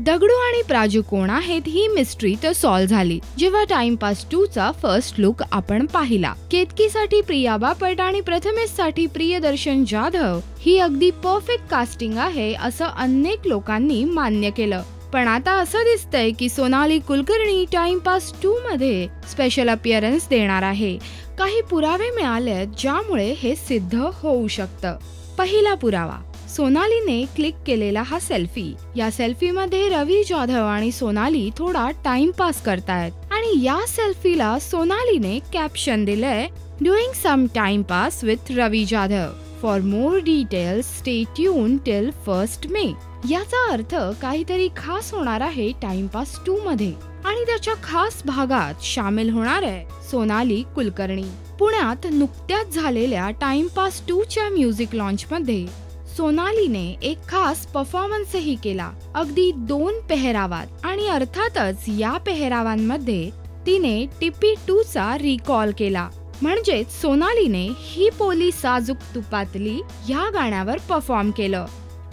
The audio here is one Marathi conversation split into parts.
दगडू आणि प्राजू कोण आहेत ही मिस्ट्री तर सॉल्व्ह झाली जेव्हा टाइमपास 2 चा फर्स्ट लुक आपण पाहिला। केतकीसाठी प्रिया बापट आणि प्रथमेशसाठी प्रियदर्शन जाधव ही अगदी परफेक्ट कास्टिंग आहे असं अनेक लोकांनी मान्य केलं। पण आता असं दिसतंय की सोनाली कुलकर्णी टाइमपास 2 मध्ये स्पेशल अपीअरन्स देणार आहे। काही पुरावे मिळालेत ज्यामुळे हे सिद्ध होऊ शकतं। पहिला पुरावा, सोनालीने क्लिक केलेला हा सेल्फी। या सेल्फी मध्ये रवी जाधव आणि सोनाली थोडा टाइमपास करतायत आणि या सेल्फीला सोनालीने कॅप्शन दिलंय, doing some timepass with Ravi Jadhav. For more details stay tuned till 1 May. याचा अर्थ काहीतरी खास होणार आहे टाइमपास 2 मध्ये आणि त्याच्या खास भागात सामील होणार आहे सोनाली कुलकर्णी। पुण्यात नुकत्याच झालेल्या टाइमपास 2 च्या म्युझिक लॉन्च मध्ये सोनालीने एक खास परफॉर्मन्सही केला, अगदी 2 पेहरावात। आणि अर्थातच या पेहरावांमध्ये तिने टिपी 2 चा रिकॉल केला। म्हणजेच सोनालीने ही पोली साजूक तुपातली या गाण्यावर परफॉर्म केलं।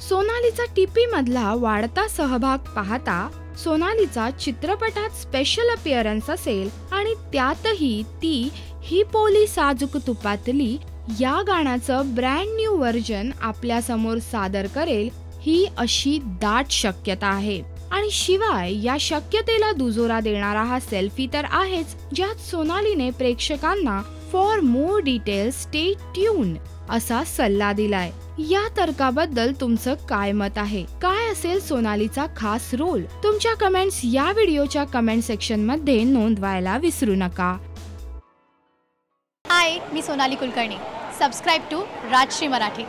सोनालीचा टिपी मधला वाढता सहभाग पाहता सोनालीचा चित्रपटात स्पेशल अपीअरन्स असेल आणि त्यातही ती ही पोली साजूक तुपातली या गाण्याचं ब्रँड न्यू व्हर्जन आपल्या समोर सादर करेल ही अशी दाट शक्यता आहे। आणि शिवाय या शक्यतेला दुजोरा देणारा हा सेल्फी तर आहेच, ज्यात सोनालीने प्रेक्षकांना for more details stay tune असा सल्ला दिलाय। या तर्काबद्दल तुमचं काय मत आहे? काय असेल सोनालीचा खास रोल? तुमच्या कमेंट्स या व्हिडिओच्या कमेंट सेक्शन मध्ये नोंदवायला विसरू नका। हाय, मी सोनाली कुलकर्णी। Subscribe to Rajshri Marathi.